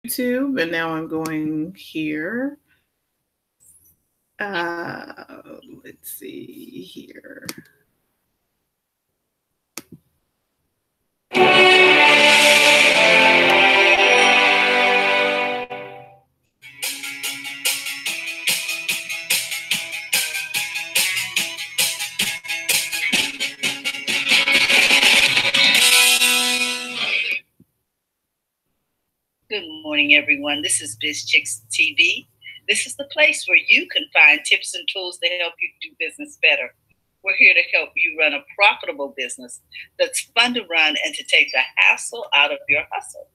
YouTube, and now I'm going here. Let's see here. Good morning, everyone. This is BizChicks TV. This is the place where you can find tips and tools to help you do business better. We're here to help you run a profitable business that's fun to run and to take the hassle out of your hustle.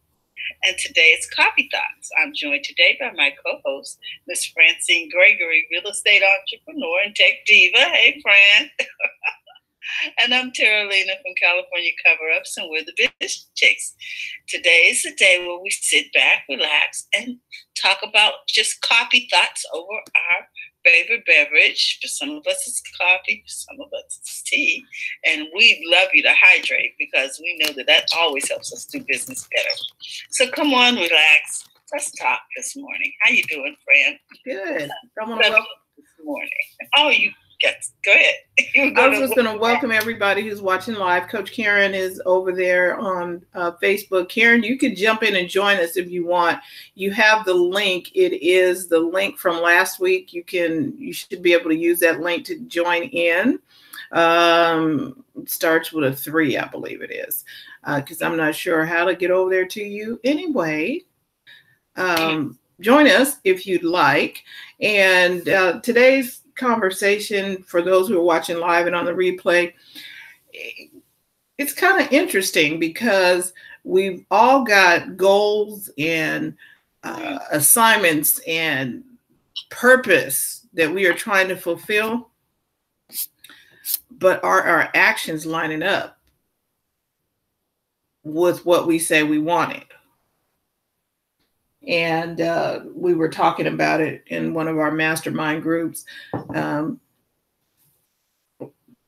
And today it's Coffee Thoughts. I'm joined today by my co-host, Miss Francine Gregory, real estate entrepreneur and tech diva. Hey, Fran. And I'm Terralina from California Cover Ups, and we're the Biz Chicks. Today is the day where we sit back, relax, and talk about just coffee thoughts over our favorite beverage. For some of us, it's coffee. For some of us, it's tea. And we'd love you to hydrate because we know that always helps us do business better. So come on, relax. Let's talk this morning. How you doing, Fran? Good. I want to welcome this morning. Oh, you. Yes, go ahead. I was just going to welcome everybody who's watching live. Coach Karen is over there on Facebook. Karen, you can jump in and join us if you want. You have the link. It is the link from last week. You should be able to use that link to join in. It starts with a 3, I believe it is, because I'm not sure how to get over there to you. Anyway, join us if you'd like. And today's conversation, for those who are watching live and on the replay, it's kind of interesting because we've all got goals and assignments and purpose that we are trying to fulfill, but are our actions lining up with what we say we wanted? And we were talking about it in one of our mastermind groups. Are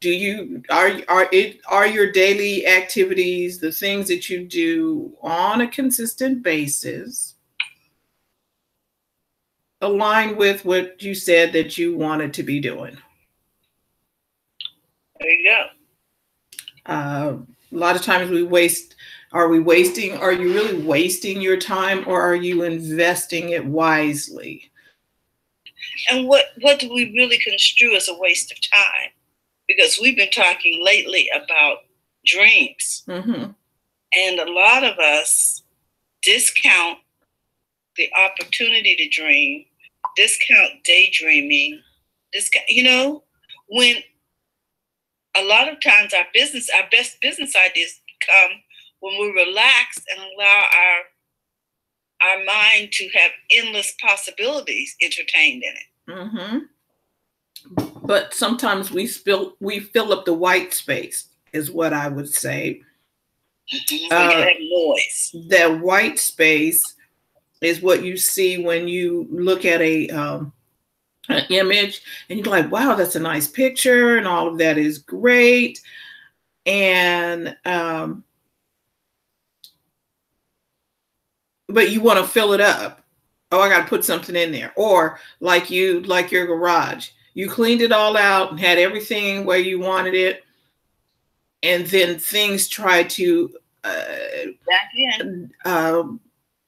your daily activities, the things that you do on a consistent basis, align with what you said that you wanted to be doing? There you go. A lot of times are you really wasting your time, or are you investing it wisely? And what do we really construe as a waste of time? Because we've been talking lately about dreams. Mm-hmm. And a lot of us discount the opportunity to dream, discount daydreaming, when a lot of times our best business ideas come when we relax and allow our mind to have endless possibilities entertained in it. Mm-hmm. But sometimes we fill up the white space, is what I would say. Noise. That white space is what you see when you look at an image and you're like, wow, that's a nice picture and all of that is great. And but you want to fill it up. Oh, I got to put something in there. Or like your garage, you cleaned it all out and had everything where you wanted it, and then things try to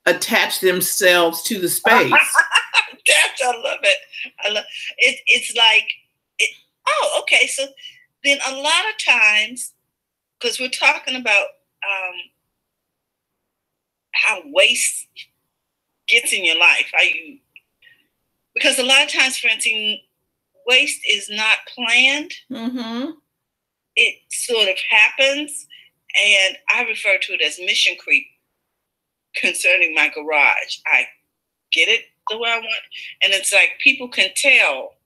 attach themselves to the space. I love it. It's like, oh, okay. So then a lot of times, because we're talking about how waste gets in your life, because a lot of times, Francine, waste is not planned. Mm-hmm. It sort of happens, and I refer to it as mission creep concerning my garage. I get it the way I want, and it's like people can tell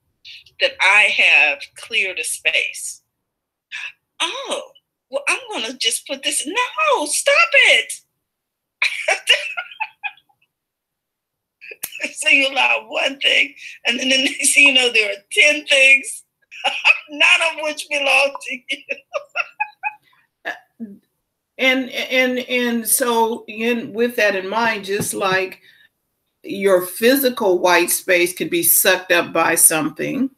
that I have cleared a space. Oh, well, I'm going to just put this. No, stop it. So you allow one thing, and then the next thing you know, there are 10 things, none of which belong to you. And so with that in mind, just like your physical white space could be sucked up by something.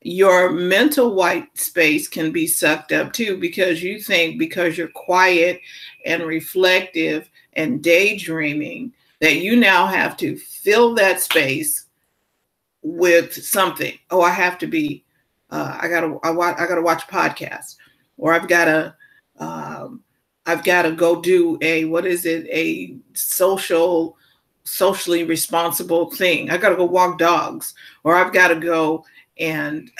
Your mental white space can be sucked up too, because you think because you're quiet and reflective and daydreaming that you now have to fill that space with something. Oh, I have to be, I gotta watch a podcast, or I've gotta go do a socially responsible thing. I gotta go walk dogs, or I've gotta go and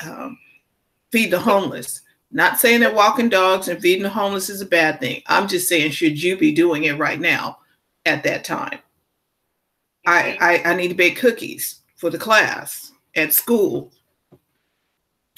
feed the homeless. Not saying that walking dogs and feeding the homeless is a bad thing. I'm just saying, should you be doing it right now at that time? I need to bake cookies for the class at school,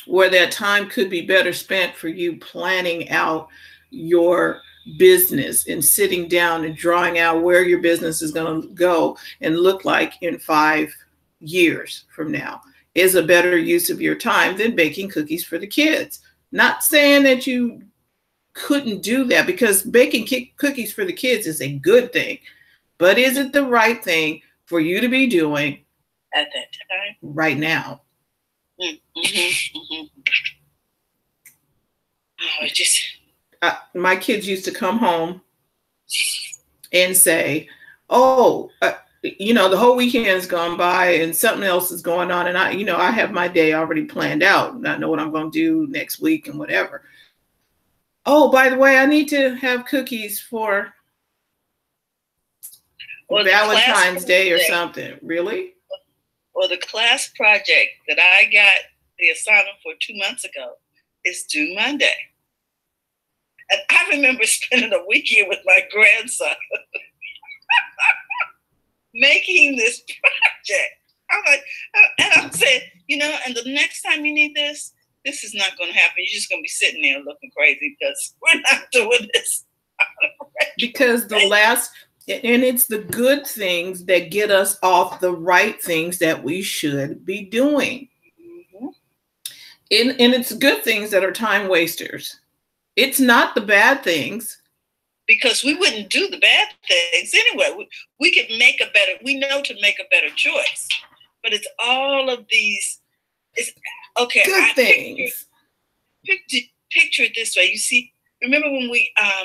where that time could be better spent for you planning out your business and sitting down and drawing out where your business is going to go and look like in 5 years from now, is a better use of your time than baking cookies for the kids. Not saying that you couldn't do that, because baking cookies for the kids is a good thing, but is it the right thing for you to be doing at that time right now? Oh, just my kids used to come home and say, oh, the whole weekend's gone by and something else is going on, and I have my day already planned out and I know what I'm going to do next week and whatever. Oh, by the way, I need to have cookies for Valentine's Day or something. Really? Or the class project that I got the assignment for 2 months ago is due Monday. And I remember spending a weekend with my grandson making this project. I'm like, and I'm saying, and the next time you need this is not going to happen. You're just going to be sitting there looking crazy because we're not doing this. Because and it's the good things that get us off the right things that we should be doing. Mm-hmm. And it's good things that are time wasters. It's not the bad things. Because we wouldn't do the bad things anyway. We could we know to make a better choice. But it's all of these, good things. Picture it this way. You see, remember when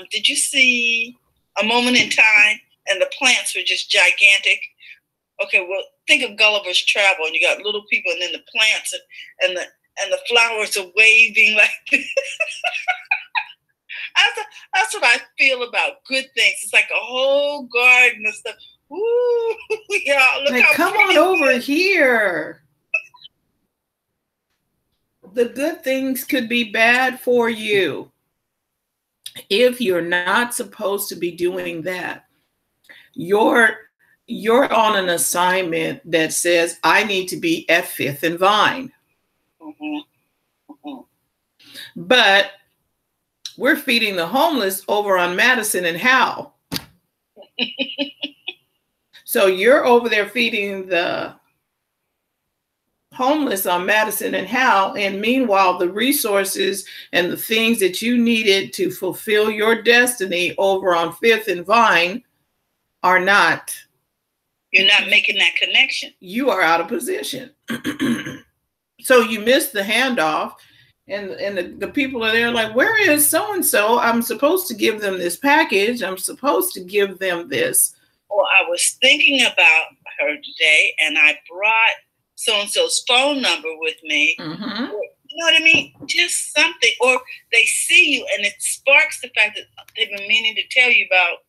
did you see A Moment in Time and the plants were just gigantic? Okay, well, think of Gulliver's Travel, and you got little people and then the plants and the flowers are waving like this. That's what I feel about good things. It's like a whole garden of stuff. Ooh, y'all, look how come on over here. The good things could be bad for you if you're not supposed to be doing that. You're on an assignment that says, I need to be at 5th and Vine. Mm-hmm. Mm-hmm. But we're feeding the homeless over on Madison and Howe. So you're over there feeding the homeless on Madison and Howe, and meanwhile, the resources and the things that you needed to fulfill your destiny over on 5th and Vine are not. You're not making that connection. You are out of position. So you missed the handoff. And the people are there like, where is so-and-so? I'm supposed to give them this package. I'm supposed to give them this. Well, I was thinking about her today, and I brought so-and-so's phone number with me. Mm-hmm. You know what I mean? Just something. Or they see you, and it sparks the fact that they've been meaning to tell you about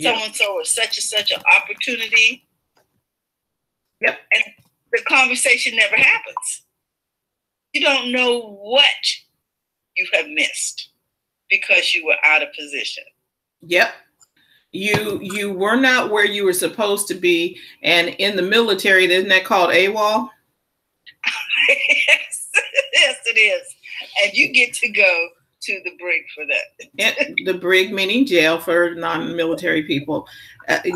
so-and-so or such and such an opportunity. Yep. And the conversation never happens. You don't know what you have missed because you were out of position. Yep. You were not where you were supposed to be. And in the military, isn't that called AWOL? Yes, it is. And you get to go to the brig for that. And the brig meaning jail for non-military people.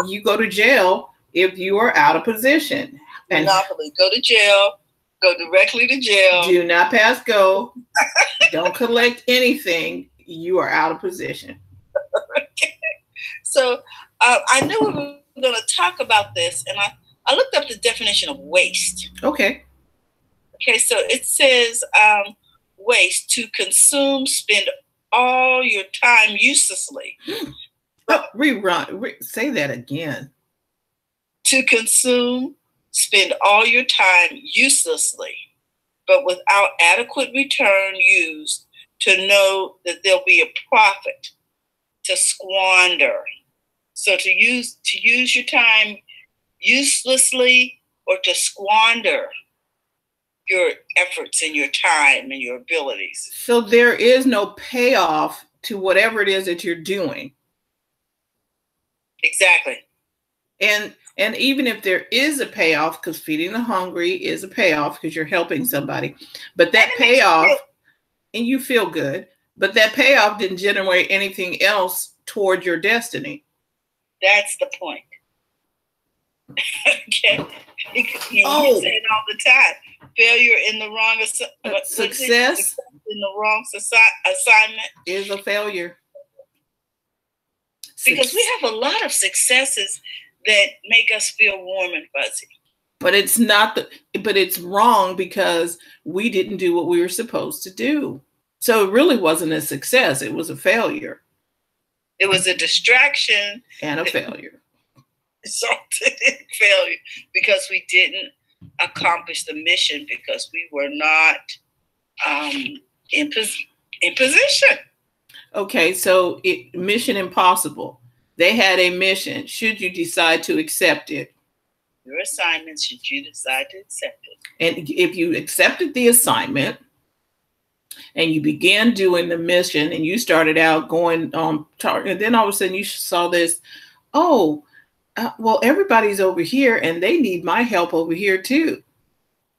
You go to jail if you are out of position. And Monopoly, go to jail. Go directly to jail. Do not pass go. Don't collect anything. You are out of position. Okay. So I knew we were going going to talk about this, and I looked up the definition of waste. Okay. Okay, so it says waste, to consume, spend all your time uselessly. Say that again. To consume, spend all your time uselessly, but without adequate return used to know that there'll be a profit. To squander. So to use your time uselessly, or to squander your efforts and your time and your abilities. So there is no payoff to whatever it is that you're doing. Exactly. And even if there is a payoff, because feeding the hungry is a payoff because you're helping somebody, but that payoff, and you feel good, but that payoff didn't generate anything else toward your destiny. That's the point. Okay. You say it all the time. Failure in the wrong success in the wrong assignment is a failure. Because we have a lot of successes that make us feel warm and fuzzy. But it's not but it's wrong because we didn't do what we were supposed to do. So it really wasn't a success. It was a failure. It was a distraction and a failure. Resulted in failure because we didn't accomplish the mission, because we were not in position. Okay, so Mission Impossible. They had a mission. Should you decide to accept it? Your assignment, should you decide to accept it. And if you accepted the assignment and you began doing the mission and you started out going on target, and then all of a sudden you saw this, well, everybody's over here and they need my help over here too.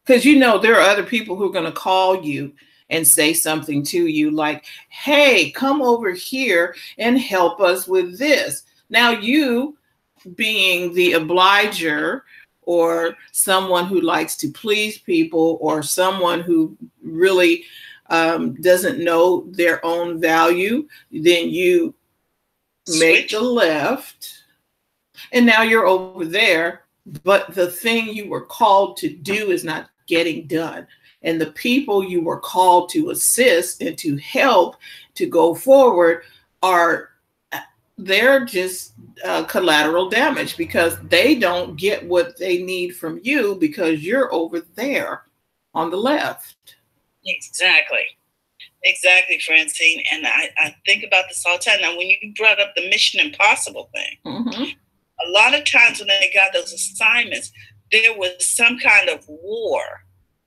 Because there are other people who are going to call you and say something to you like, hey, come over here and help us with this. Now you, being the obliger, or someone who likes to please people, or someone who really doesn't know their own value, then you make the left, and now you're over there, but the thing you were called to do is not getting done. And the people you were called to assist and to help to go forward they're just collateral damage, because they don't get what they need from you because you're over there on the left. Exactly, Francine. And I think about this all the time. Now, when you brought up the Mission Impossible thing, a lot of times when they got those assignments, there was some kind of war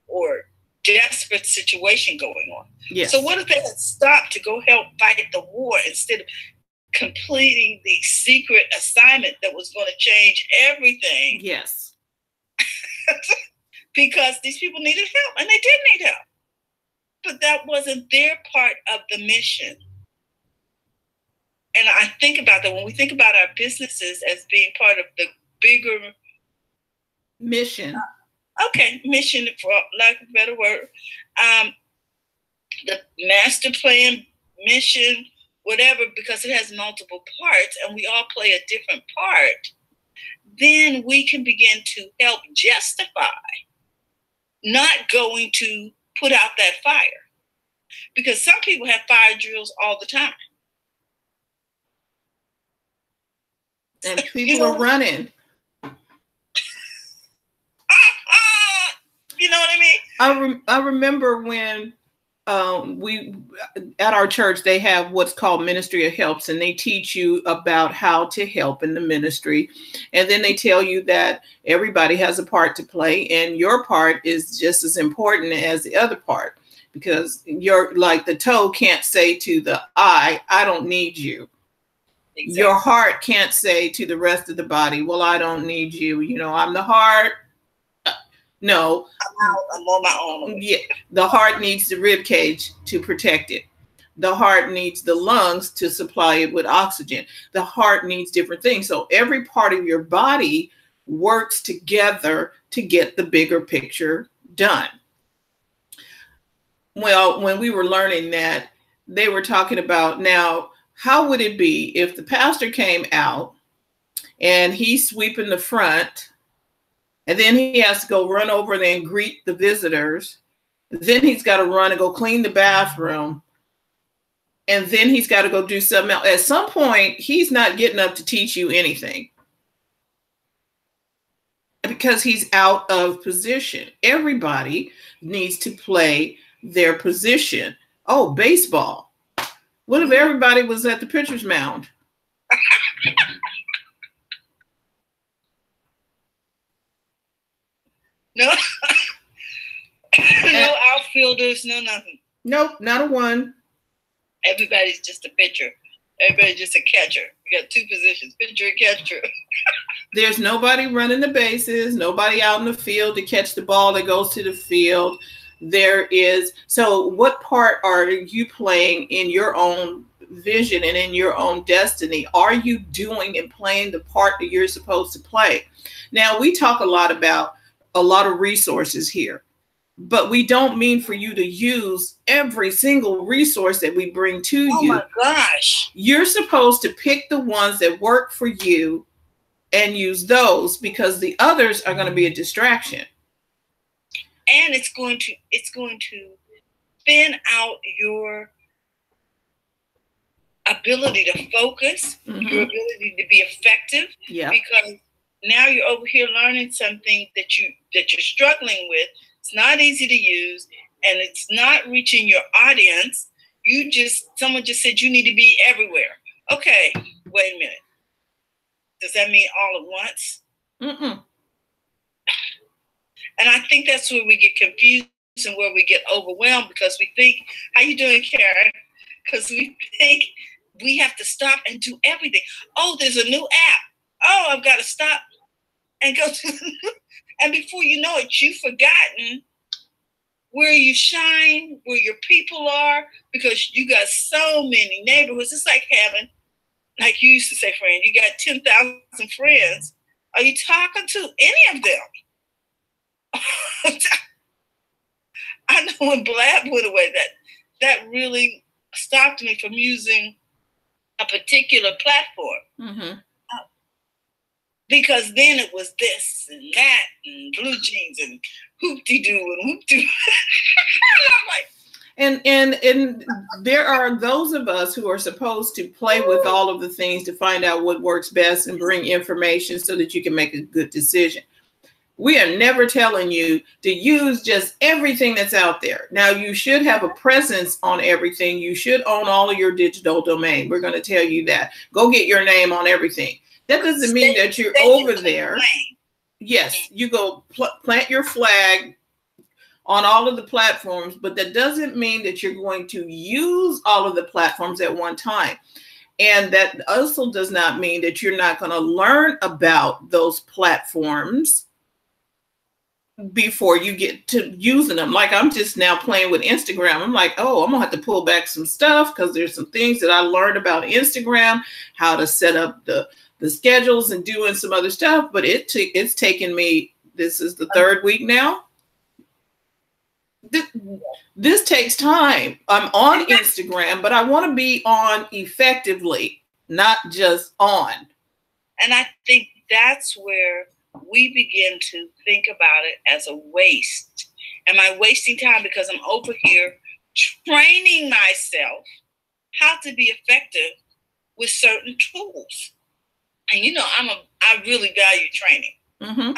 or desperate situation going on. Yes. So what if they had stopped to go help fight the war instead of completing the secret assignment that was going to change everything? Yes. Because these people needed help, and they did need help. But that wasn't their part of the mission. And I think about that when we think about our businesses as being part of the bigger mission. Mission, for lack of a better word. The master plan, mission, whatever, because it has multiple parts and we all play a different part, then we can begin to help justify not going to put out that fire. Because some people have fire drills all the time. And people are running. You know what I mean? I remember when we at our church, they have what's called Ministry of Helps, and they teach you about how to help in the ministry. And then they tell you that everybody has a part to play, and your part is just as important as the other part, because you're like the toe can't say to the eye, I don't need you. Exactly. Your heart can't say to the rest of the body, well, I don't need you. I'm the heart. No, I'm on my own. Yeah, the heart needs the rib cage to protect it. The heart needs the lungs to supply it with oxygen. The heart needs different things. So every part of your body works together to get the bigger picture done. Well, when we were learning that, they were talking about, now, how would it be if the pastor came out and he's sweeping the front, and then he has to go run over there and greet the visitors. Then he's got to run and go clean the bathroom. And then he's got to go do something else. At some point, he's not getting up to teach you anything because he's out of position. Everybody needs to play their position. Oh, baseball. What if everybody was at the pitcher's mound? No. No outfielders, no nothing. Nope, not a one. Everybody's just a pitcher. Everybody's just a catcher. You got two positions, pitcher and catcher. There's nobody running the bases, nobody out in the field to catch the ball that goes to the field. There is. So what part are you playing in your own vision and in your own destiny? Are you doing and playing the part that you're supposed to play? Now, we talk a lot about a lot of resources here, but we don't mean for you to use every single resource that we bring to you. Oh my gosh. You're supposed to pick the ones that work for you and use those, because the others are going to be a distraction. And it's going to thin out your ability to focus, your ability to be effective. Yeah. Because now you're over here learning something that you're struggling with. It's not easy to use, and it's not reaching your audience. Someone just said you need to be everywhere. Okay, wait a minute. Does that mean all at once? Mm-mm. And I think that's where we get confused and where we get overwhelmed, because we think, how you doing, Karen? Because we think we have to stop and do everything. Oh, there's a new app. Oh, I've got to stop and go to and before you know it, you've forgotten where you shine, where your people are, because you got so many neighborhoods. It's like having, like you used to say, friend, you got 10,000 friends. Are you talking to any of them? I know when Blab went away, that really stopped me from using a particular platform. Mm-hmm. Because then it was this and that and blue jeans and hoop-de-doo and whoop-de-doo. And there are those of us who are supposed to play with all of the things to find out what works best and bring information so that you can make a good decision. We are never telling you to use just everything that's out there. Now, you should have a presence on everything. You should own all of your digital domain. We're going to tell you that. Go get your name on everything. That doesn't mean that you're over there. Yes, you go plant your flag on all of the platforms, but that doesn't mean that you're going to use all of the platforms at one time. And that also does not mean that you're not going to learn about those platforms before you get to using them. Like, I'm just now playing with Instagram. I'm like, oh, I'm gonna have to pull back some stuff because there's some things that I learned about Instagram, how to set up the schedules and doing some other stuff. But it's taken me, this is the third week now. This takes time. I'm on Instagram, but I want to be on effectively, not just on. And I think that's where we begin to think about it as a waste. Am I wasting time because I'm over here training myself how to be effective with certain tools? And you know, I really value training. Mm-hmm.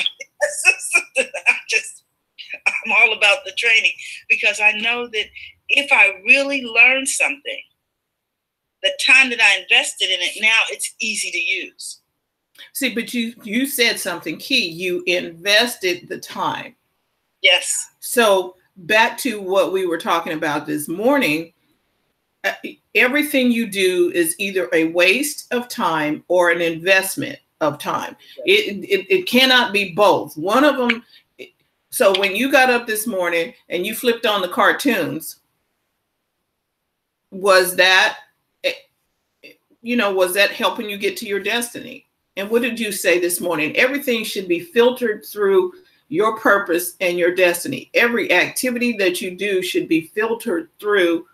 I'm all about the training, because I know that if I really learn something, the time that I invested in it, now it's easy to use. See, but you said something key. You invested the time. Yes. So back to what we were talking about this morning, everything you do is either a waste of time or an investment of time. It cannot be both. One of them. So when you got up this morning and you flipped on the cartoons, was that helping you get to your destiny? And what did you say this morning? Everything should be filtered through your purpose and your destiny. Every activity that you do should be filtered through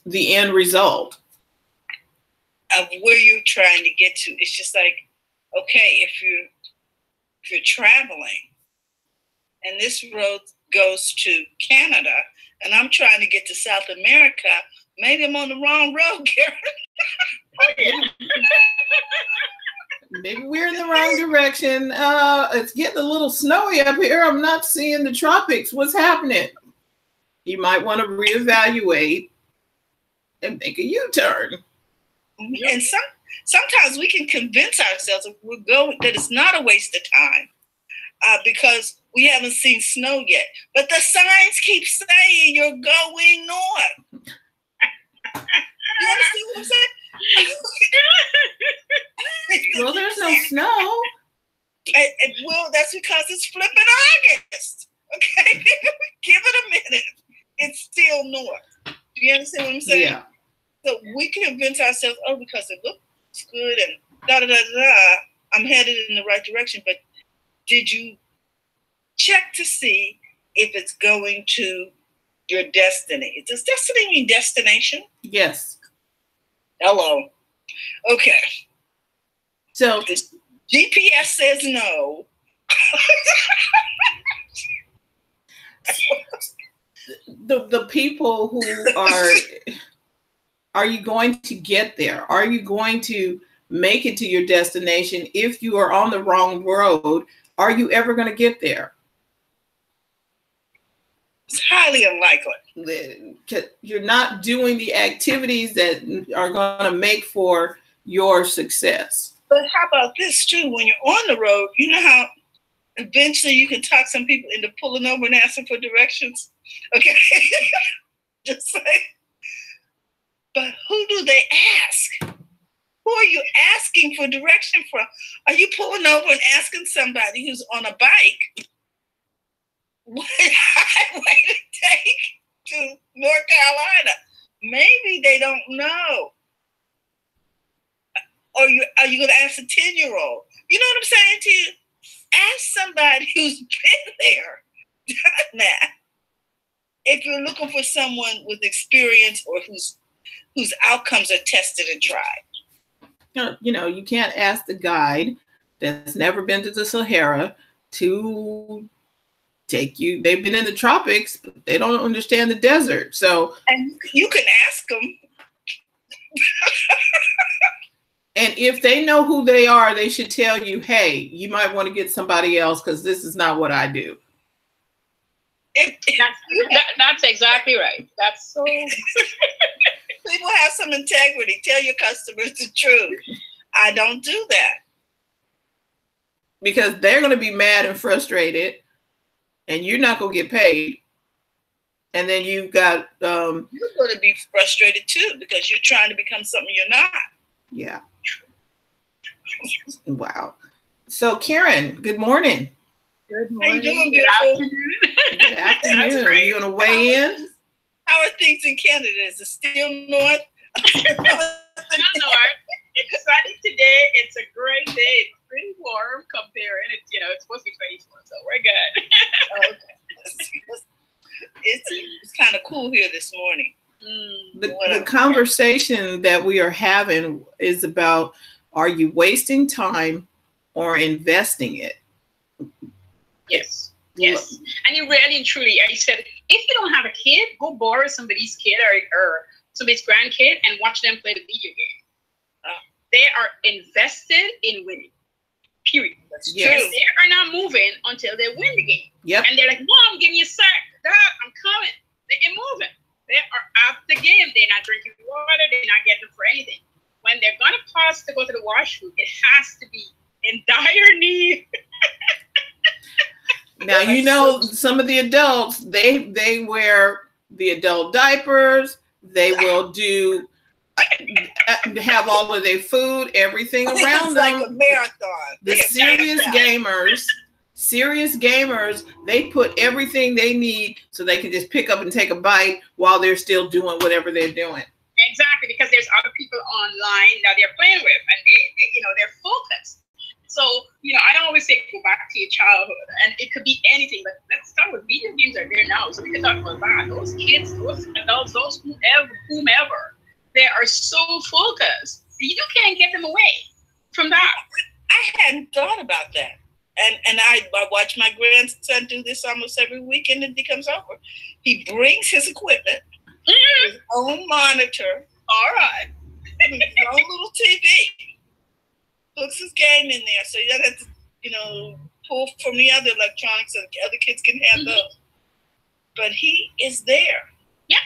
the end result of where you're trying to get to. It's just like okay, if you're traveling and this road goes to Canada and I'm trying to get to South America, maybe I'm on the wrong road, Karen. Oh, yeah. Maybe we're in the wrong direction. It's getting a little snowy up here. I'm not seeing the tropics. What's happening? You might want to reevaluate and make a U-turn. And sometimes we can convince ourselves that that it's not a waste of time because we haven't seen snow yet. But the signs keep saying you're going north. You understand what I'm saying? Well, there's no snow. Well, that's because it's flipping August. Okay, give it a minute. It's still north. Do you understand what I'm saying? Yeah. So we convince ourselves, oh, because it looks good and da da da da, I'm headed in the right direction. But did you check to see if it's going to your destiny? Does destiny mean destination? Yes. Hello. Okay. So the GPS says no. the people who are you going to get there? Are you going to make it to your destination? If you are on the wrong road, are you ever going to get there? It's highly unlikely. You're not doing the activities that are going to make for your success. But how about this too? When you're on the road, you know how eventually you can talk some people into pulling over and asking for directions? Okay. Just saying. But who do they ask? Who are you asking for direction from? Are you pulling over and asking somebody who's on a bike what highway to take to North Carolina? Maybe they don't know. Or are you going to ask a 10-year-old? You know what I'm saying to you? Ask somebody who's been there, done that. If you're looking for someone with experience or whose outcomes are tested and tried. You know, you can't ask the guide that's never been to the Sahara to take you. They've been in the tropics, but they don't understand the desert. So, and you can ask them. And if they know who they are, they should tell you, hey, you might want to get somebody else because this is not what I do. That's exactly right. That's so. People have some integrity. Tell your customers the truth. I don't do that. Because they're going to be mad and frustrated, and you're not going to get paid. And then you've got... you're going to be frustrated too because you're trying to become something you're not. Yeah. Wow. So, Karen, good morning. Good morning. How you doing, beautiful? Good afternoon. Are you going to weigh in? How are things in Canada? Is it still north? Still north. It's sunny today. It's a great day. It's pretty warm comparing. It's supposed to be 24, so we're good. Okay. It's kind of cool here this morning. The conversation that we are having is about, are you wasting time or investing it? Yes. Yes. And you really and truly, I said, if you don't have a kid, go borrow somebody's kid or somebody's grandkid and watch them play the video game. They are invested in winning. Period. That's Yes. true. They are not moving until they win the game. Yep. And they're like, Mom, give me a sec. Dad, I'm coming. They ain't moving. They are at the game. They're not drinking water. They're not getting for anything. When they're going to pause to go to the washroom, it has to be in dire need. Now, you know, some of the adults, they wear the adult diapers. They will have all of their food, everything around them. Like a marathon. The serious gamers, they put everything they need so they can just pick up and take a bite while they're still doing whatever they're doing. Exactly, because there's other people online that they're playing with, and they're focused. So, I always say go back to your childhood, and it could be anything, but let's start with video games are there now, so we can talk about that. Those kids, those adults, those whomever, they are so focused. You can't get them away from that. I hadn't thought about that. And I watch my grandson do this almost every weekend, and he comes over. He brings his equipment, his own monitor, All right, his own little TV, hooks his game in there, so you don't have to, pull from the other electronics so the other kids can have those. But he is there. Yeah,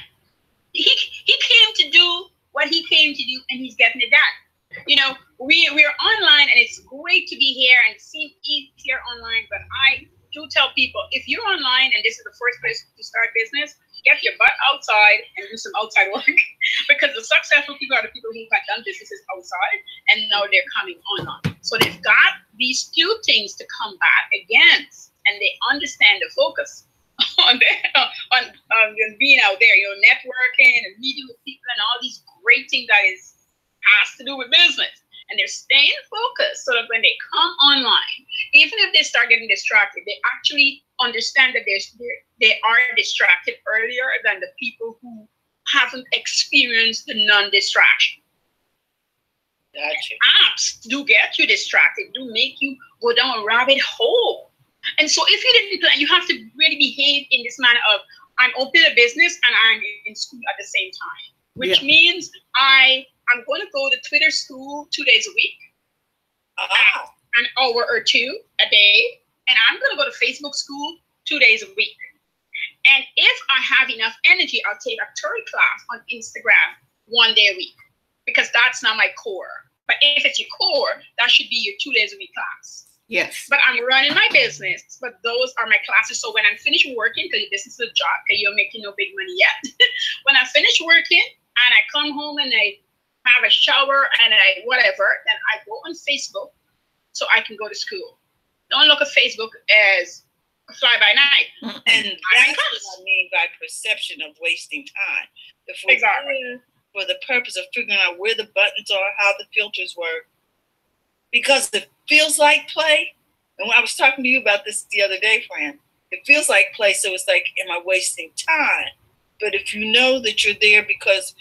he came to do what he came to do, and he's getting it done. We're online, and it's great to be here, and it seems easier online. But I do tell people, if you're online and this is the first place to start business, get your butt outside and do some outside work. Because the successful people are the people who have done businesses outside, and now they're coming online. So they've got these two things to combat against, and they understand the focus on being out there, networking and meeting with people and all these great things that has to do with business. And they're staying focused so that when they come online, even if they start getting distracted, they actually understand that they are distracted earlier than the people who haven't experienced the non-distraction. Gotcha. Apps do get you distracted, do make you go down a rabbit hole. And so if you didn't plan, you have to really behave in this manner of, I'm opening a business and I'm in school at the same time, which means I'm going to go to Twitter school 2 days a week, an hour or two a day, and I'm going to go to Facebook school 2 days a week. And if I have enough energy, I'll take a tutorial class on Instagram 1 day a week, because that's not my core. But if it's your core, that should be your 2 days a week class. Yes. But I'm running my business, but those are my classes. So when I'm finished working, because this is a job, because you're making no big money yet. When I finish working and I come home and I have a shower and whatever, then I go on Facebook so I can go to school. Don't look at Facebook as a fly-by-night. And that's what I mean by perception of wasting time. Exactly. For the purpose of figuring out where the buttons are, how the filters work. Because it feels like play. And I was talking to you about this the other day, Fran. It feels like play, so it's like, am I wasting time? But if you know that you're there because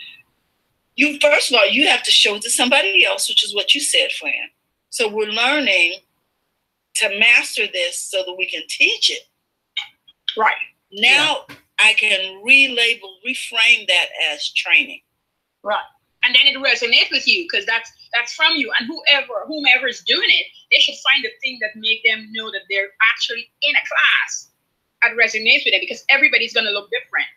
first of all, you have to show it to somebody else, which is what you said, Fran. So we're learning to master this so that we can teach it. Right. Now I can reframe that as training. Right. And then it resonates with you because that's from you. And whomever is doing it, they should find the thing that make them know that they're actually in a class that resonates with them, because everybody's going to look different.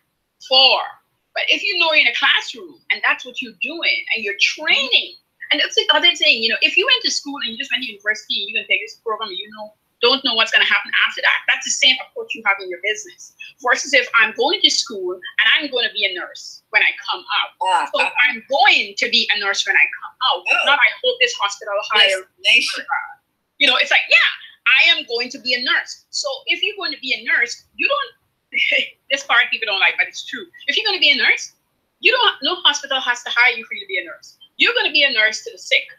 But if you know you're in a classroom and that's what you're doing and you're training, and that's the other thing, if you went to school and you just went to university and you're going to take this program and don't know what's going to happen after that, that's the same approach you have in your business. Versus if I'm going to school and I'm going to be a nurse when I come out. So I'm going to be a nurse when I come out. Not I hope this hospital hires. It's like, I am going to be a nurse. So if you're going to be a nurse, you don't, this part people don't like, but it's true. If you're going to be a nurse, no hospital has to hire you for you to be a nurse. You're going to be a nurse to the sick,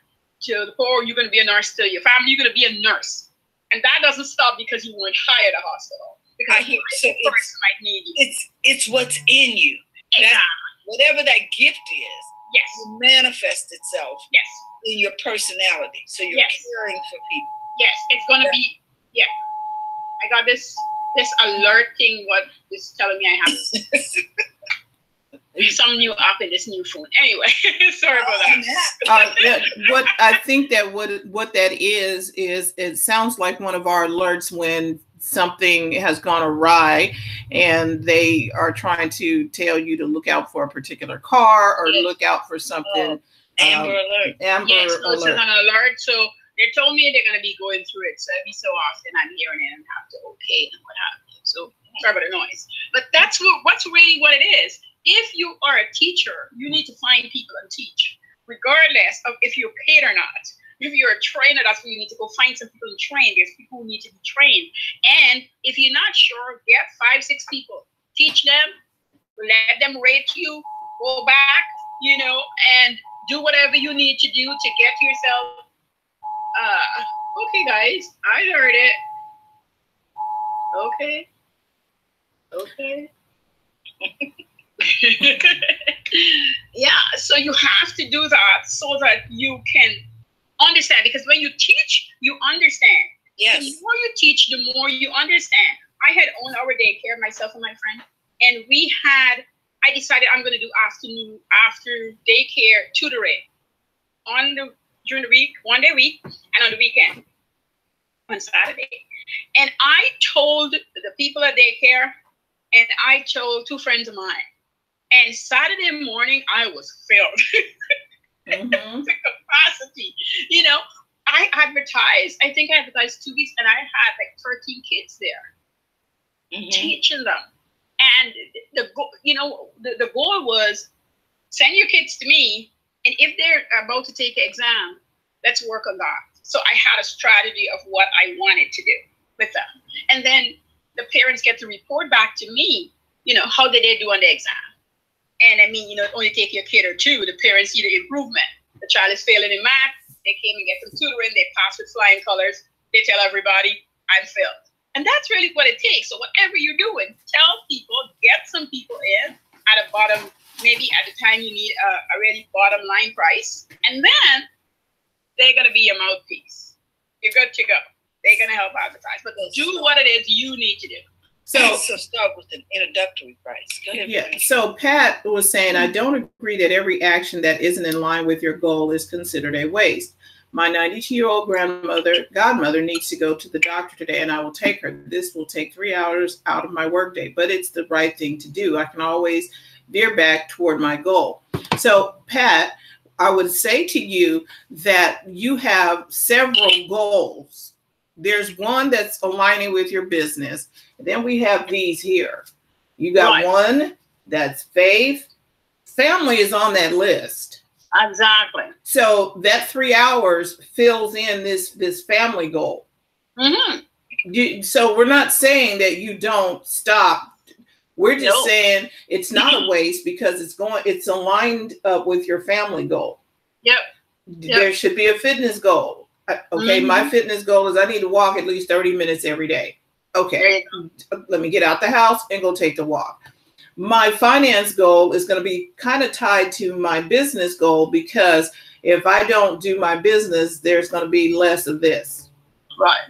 to the poor. You're going to be a nurse to your family. You're going to be a nurse. And that doesn't stop because you weren't hired at a hospital. Because person might need you. It's what's in you. Exactly. Whatever that gift is, will manifest itself in your personality. So you're caring for people. Yes, it's going to be, I got this alert thing, what is telling me I have some new app in this new phone. Anyway, sorry about that. What I think that what that is it sounds like one of our alerts when something has gone awry and they are trying to tell you to look out for a particular car or look out for something. Amber alert. Yes, so it's an alert. So they told me they're going to be going through it. So every so often I'm hearing it and have to okay and what have you. So sorry about the noise. But that's what's really what it is. If you are a teacher, you need to find people and teach, regardless of if you're paid or not. If you're a trainer, that's where you need to go find some people to train. There's people who need to be trained. And if you're not sure, get 5, 6 people. Teach them, let them rate you, go back, and do whatever you need to do to get yourself. Okay, guys, I heard it. Okay. So you have to do that so that you can Understand, because when you teach, you understand. Yes. The more you teach, the more you understand. I had owned our daycare, myself and my friend, and I decided I'm going to do after daycare tutoring during the week, 1 day a week, and on the weekend, on Saturday. And I told the people at daycare, and I told 2 friends of mine, and Saturday morning, I was filled to capacity. You know, I think I advertised 2 weeks, and I had like 13 kids there, teaching them. And the goal was send your kids to me, and if they're about to take an exam, let's work on that. So I had a strategy of what I wanted to do with them. And then the parents get to report back to me, you know, how did they do on the exam? And I mean, you know, only take your kid or two, the parents see the improvement. The child is failing in math, they came and get some tutoring, they pass with flying colors, they tell everybody, I'm failed. And that's really what it takes. So whatever you're doing, tell people, get some people in at a bottom, maybe at the time you need a really bottom line price. And then they're going to be your mouthpiece. You're good to go. They're going to help advertise. But do what it is you need to do. So start with an introductory price. Go ahead. Yeah. So Pat was saying, I don't agree that every action that isn't in line with your goal is considered a waste. My 92-year-old godmother needs to go to the doctor today, and I will take her. This will take 3 hours out of my workday, but it's the right thing to do. I can always veer back toward my goal. So Pat, I would say to you that you have several goals. There's one that's aligning with your business. And then we have these here. You got one that's faith. Family is on that list. Exactly. So that 3 hours fills in this family goal. So we're not saying that you don't stop. We're just saying it's not a waste because it's aligned up with your family goal. Yep. There should be a fitness goal. Okay, my fitness goal is I need to walk at least 30 minutes every day. Okay, let me get out the house and go take the walk. My finance goal is going to be kind of tied to my business goal because if I don't do my business, there's going to be less of this. Right.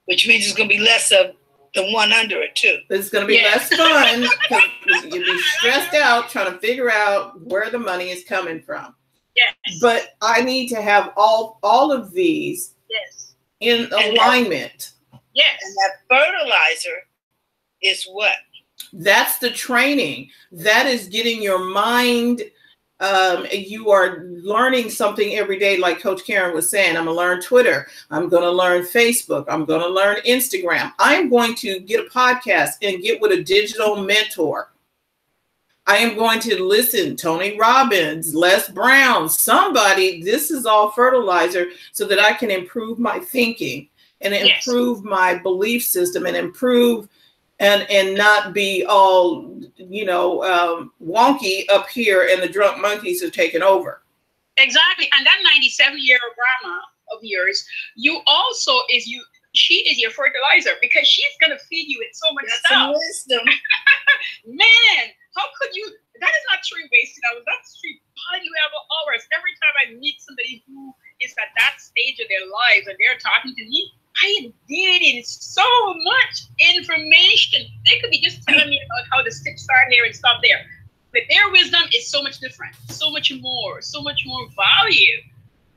Which means it's going to be less of the one under it too. It's going to be less fun because you'll be stressed out trying to figure out where the money is coming from. Yes. But I need to have all of these in alignment. Yes. And that fertilizer is what? That's the training. That is getting your mind. You are learning something every day, like Coach Karen was saying. I'm going to learn Twitter. I'm going to learn Facebook. I'm going to learn Instagram. I'm going to get a podcast and get with a digital mentor. I am going to listen, Tony Robbins, Les Brown, somebody. This is all fertilizer so that I can improve my thinking and improve my belief system and improve and not be all, wonky up here and the drunk monkeys are taking over. Exactly. And that 97-year-old grandma of yours, she is your fertilizer because she's going to feed you with so much stuff. Some wisdom. Man, how could you? That is not true wasted hours. That's true valuable hours. Every time I meet somebody who is at that stage of their lives and they're talking to me, I am getting so much information. They could be just telling me about how the stitch start here and stop there. But their wisdom is so much different, so much more value.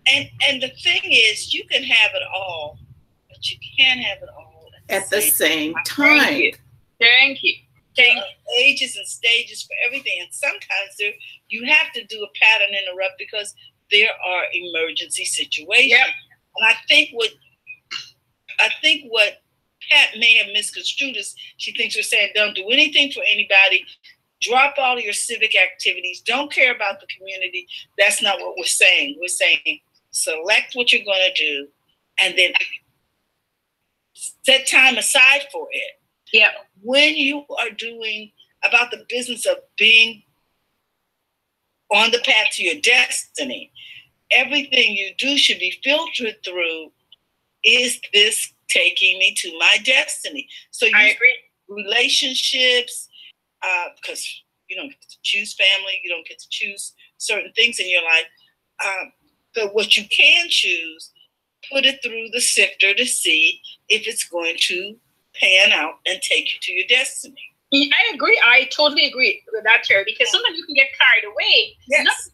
And the thing is, you can have it all, but you can't have it all at the same time. Thank you. Ages and stages for everything. And sometimes you have to do a pattern interrupt because there are emergency situations. Yep. And I think what Pat may have misconstrued is she thinks we're saying don't do anything for anybody. Drop all of your civic activities. Don't care about the community. That's not what we're saying. We're saying select what you're going to do and then set time aside for it. Yeah. When you are doing about the business of being on the path to your destiny, everything you do should be filtered through, is this taking me to my destiny? So I agree. Relationships, because you don't get to choose family, you don't get to choose certain things in your life. But what you can choose, put it through the sifter to see if it's going to pan out and take you to your destiny. I agree. I totally agree with that, Terry, because sometimes you can get carried away. Yes.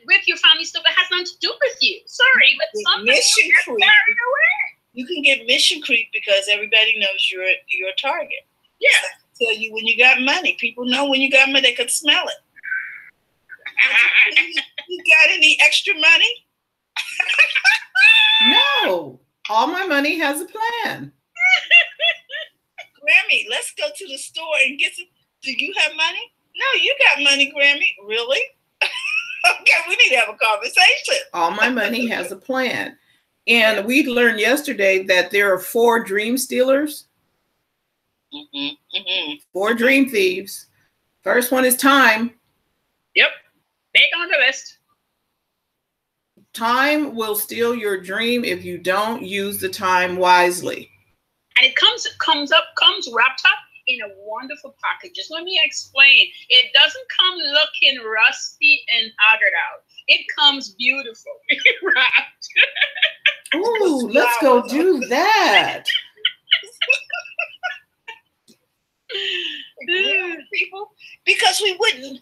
With your family stuff that has nothing to do with you. Sorry, but sometimes you get carried away. You can get mission creep because everybody knows you're a target. Yeah. Tell you when you got money. People know when you got money. They could smell it. You got any extra money? No. All my money has a plan. Grammy, let's go to the store and get some. Do you have money? No, you got money, Grammy. Really? Okay, we need to have a conversation. All my money has a plan. And we learned yesterday that there are 4 dream stealers. 4 dream thieves. First one is time. Yep. Big on the list. Time will steal your dream if you don't use the time wisely. And it comes wrapped up in a wonderful package. Just let me explain. It doesn't come looking rusty and haggard out. It comes beautiful wrapped. Ooh, let's go do that. People, because we wouldn't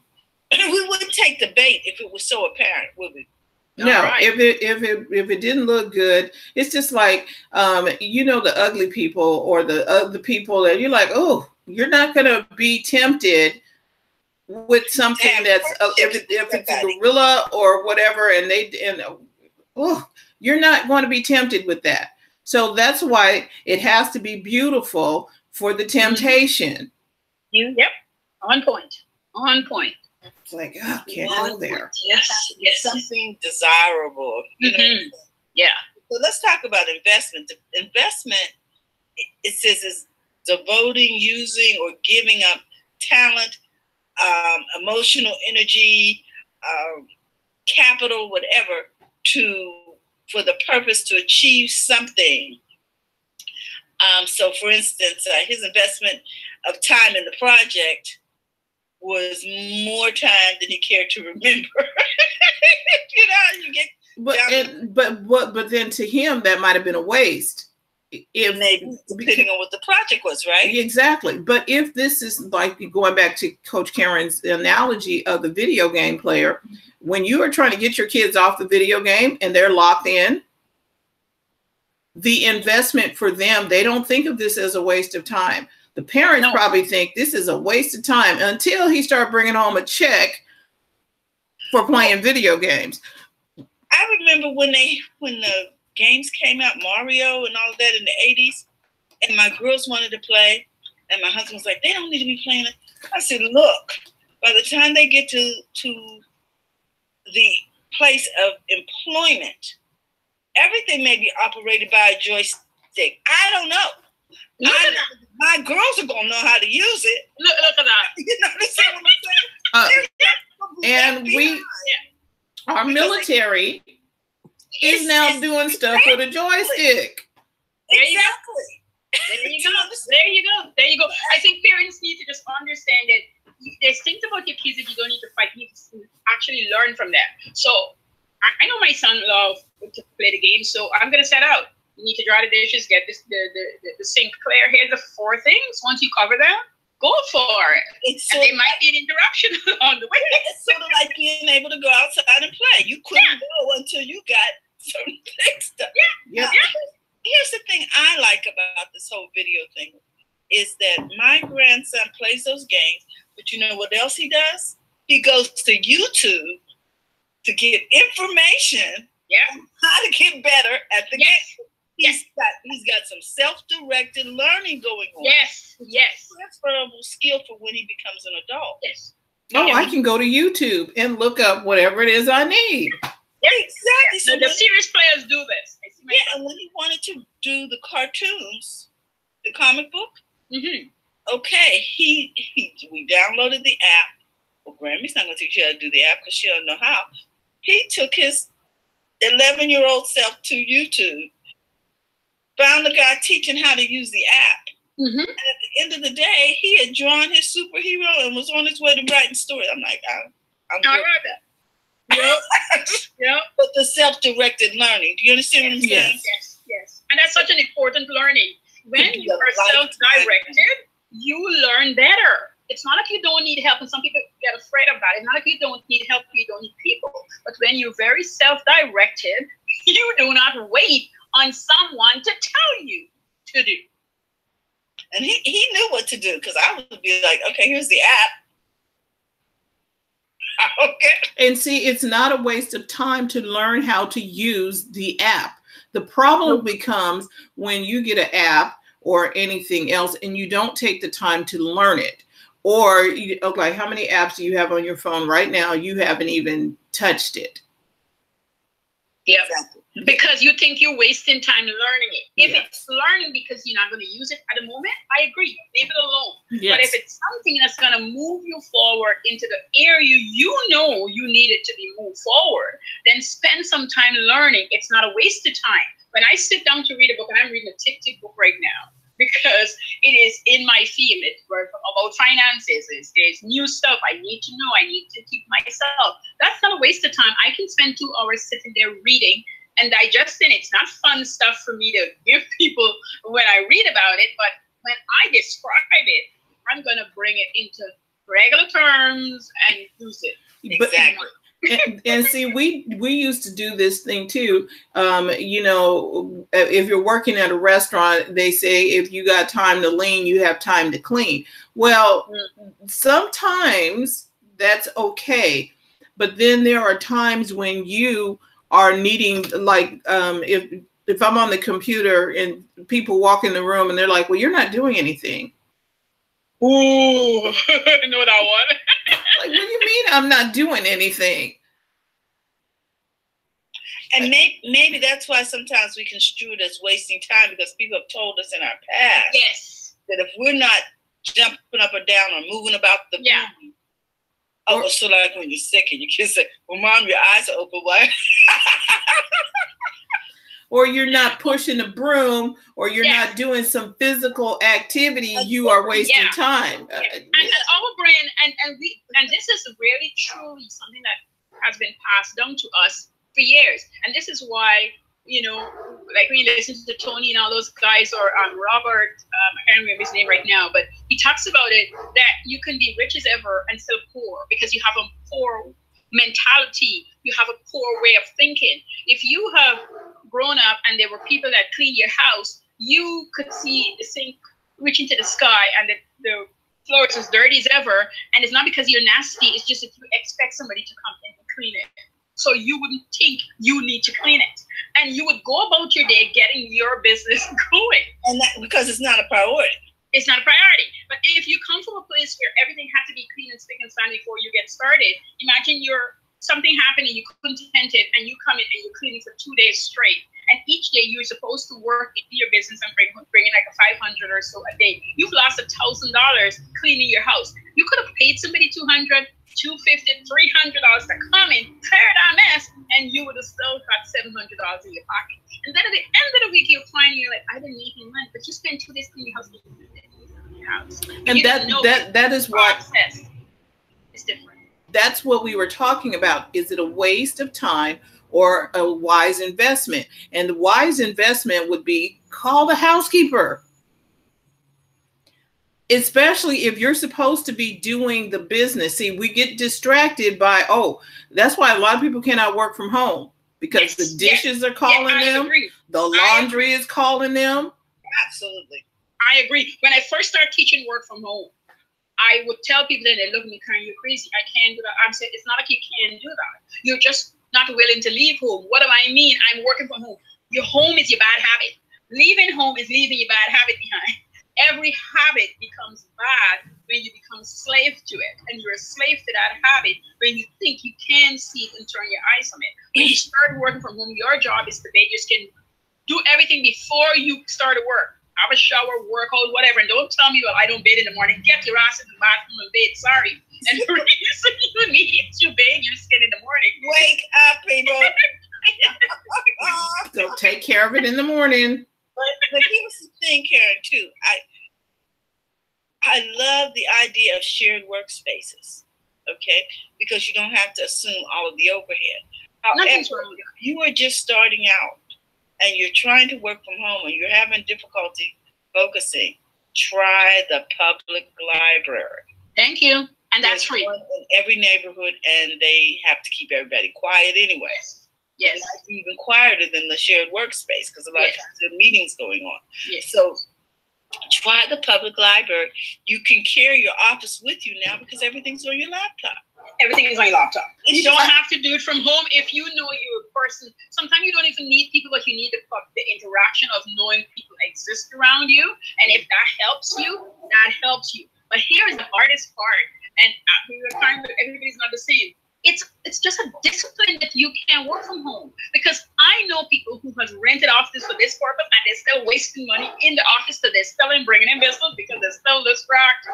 take the bait if it was so apparent, would we? No, right. if it didn't look good, it's just like the ugly people or the people that you're like, oh, you're not gonna be tempted with something that's if it's a gorilla or whatever, you're not going to be tempted with that. So that's why it has to be beautiful for the temptation. Yep, on point. It's like, oh, can't go there. Yes. Something desirable. You know? Yeah. So let's talk about investment. The investment, it says, is devoting, using, or giving up talent, emotional energy, capital, whatever, for the purpose to achieve something. So, for instance, his investment of time in the project was more time than he cared to remember. You get. But then to him that might have been a waste. If maybe depending on what the project was, right? Exactly. But if this is like going back to Coach Karen's analogy of the video game player, when you are trying to get your kids off the video game and they're locked in, the investment for them, they don't think of this as a waste of time. The parents probably think this is a waste of time until he started bringing home a check for playing video games. I remember when the games came out, Mario and all of that in the 80s, and my girls wanted to play, and my husband was like, they don't need to be playing it. I said, look, by the time they get to the place of employment, everything may be operated by a joystick. I don't know. My girls are gonna know how to use it. Look at that. You know what I'm saying? Our military is now doing stuff with a joystick. Exactly. There you go. I think parents need to just understand that there's things about your kids that you don't need to fight. You need to actually learn from them. So I know my son loves to play the game, so I'm gonna set out. You need to dry the dishes, get the sink clear. Here's the 4 things. Once you cover them, go for it. They might be an interruption along the way. It's sort of like being able to go outside and play. You couldn't go until you got certain things done. Yeah. Here's the thing I like about this whole video thing is that my grandson plays those games, but you know what else he does? He goes to YouTube to get information on how to get better at the game. He's got some self-directed learning going on. Yes. Transferable skill for when he becomes an adult. Yes. Oh, I can go to YouTube and look up whatever it is I need. Exactly. So the serious players do this. And when he wanted to do the cartoons, the comic book, okay, we downloaded the app. Well, Grammy's not going to teach you how to do the app because she don't know how. He took his 11-year-old self to YouTube, found the guy teaching how to use the app. And at the end of the day, he had drawn his superhero and was on his way to writing stories. I'm like, I'm good. Yep. Yep. But the self-directed learning. Do you understand what I'm saying? Yes, yes. And that's such an important learning. When you are self-directed, you learn better. It's not like you don't need help, and some people get afraid of that. It's not like you don't need help, you don't need people. But when you're very self-directed, you do not wait on someone to tell you to do. And he knew what to do, because I would be like, okay, here's the app. Okay. And see, it's not a waste of time to learn how to use the app. The problem becomes when you get an app or anything else and you don't take the time to learn it. Or, okay, how many apps do you have on your phone right now? You haven't even touched it. Yeah. Exactly. Because you think you're wasting time learning it. If it's learning because you're not going to use it at the moment, I agree. Leave it alone. Yes. But if it's something that's going to move you forward into the area you know you need it to be moved forward, then spend some time learning. It's not a waste of time. When I sit down to read a book, and I'm reading a tick-tick book right now, because it is in my field. It's about finances. There's new stuff I need to know. I need to keep myself. That's not a waste of time. I can spend 2 hours sitting there reading and digesting. It's not fun stuff for me to give people when I read about it, but when I describe it, I'm going to bring it into regular terms and use it. Exactly. And see, we used to do this thing too. You know, if you're working at a restaurant, they say if you got time to lean, you have time to clean. Well, sometimes that's okay, but then there are times when you are needing, like, if I'm on the computer and people walk in the room and they're like, "Well, you're not doing anything." Ooh, I know that one. Like, what do you mean I'm not doing anything? And maybe that's why sometimes we construe it as wasting time, because people have told us in our past that if we're not jumping up or down or moving about the room, so like when you're sick and your kids say, "Well, Mom, your eyes are open wide." Or you're not pushing a broom, or you're not doing some physical activity, you are wasting time. And our brain, and this is really truly something that has been passed down to us for years. And this is why, you know, like when you listen to Tony and all those guys, or Robert, I can't remember his name right now, but he talks about it, that you can be rich as ever and still poor because you have a poor mentality. You have a poor way of thinking. If you have grown up and there were people that clean your house, you could see the sink reaching to the sky and the floor is as dirty as ever. And it's not because you're nasty, it's just that you expect somebody to come in and clean it. So you wouldn't think you need to clean it. And you would go about your day getting your business going. And that because it's not a priority. It's not a priority. But if you come from a place where everything has to be clean and spick and span before you get started, imagine something happening, you couldn't tend it, and you come in and you're cleaning for 2 days straight. And each day you're supposed to work in your business and bring in like a $500 or so a day. You've lost $1,000 cleaning your house. You could have paid somebody $200, $250, $300 to come in, clear that mess, and you would have still got $700 in your pocket. And then at the end of the week, you're finding you're like, I didn't make any money, but you spent 2 days cleaning your house. And that is what it's different. That's what we were talking about. Is it a waste of time or a wise investment? And the wise investment would be call the housekeeper. Especially if you're supposed to be doing the business. See, we get distracted by, that's why a lot of people cannot work from home, because the dishes are calling them. The laundry is calling them. Absolutely. I agree. When I first started teaching work from home, I would tell people, and they look at me crying, "You're crazy. I can't do that." I'm saying, it's not like you can't do that. You're just not willing to leave home. What do I mean? I'm working from home. Your home is your bad habit. Leaving home is leaving your bad habit behind. Every habit becomes bad when you become slave to it. And you're a slave to that habit when you think you can see it and turn your eyes on it. When you start working from home, your job is to bathe your skin. Do everything before you start to work. Have a shower, work out, whatever. And don't tell me, well, I don't bathe in the morning. Get your ass in the bathroom and bathe. Sorry. And the reason you need to bathe your skin in the morning. Wake up, people. So take care of it in the morning. But here's the thing, Karen, too. I love the idea of shared workspaces. okay? Because you don't have to assume all of the overhead. However, you are just starting out and you're trying to work from home and you're having difficulty focusing, try the public library. Thank you. And that's free. In every neighborhood, and they have to keep everybody quiet anyway. Yes. It's even quieter than the shared workspace because a lot of times there are meetings going on. Yes. So try the public library. You can carry your office with you now because everything's on your laptop. Everything is on your laptop. You don't have to do it from home if you know you're a person. Sometimes you don't even need people, but you need the interaction of knowing people exist around you. And if that helps you, that helps you. But here's the hardest part. And we were talking about everybody's not the same. It's just a discipline that you can't work from home. Because I know people who have rented offices for this purpose and they're still wasting money in the office, so they're still bringing in business because they're still distracted.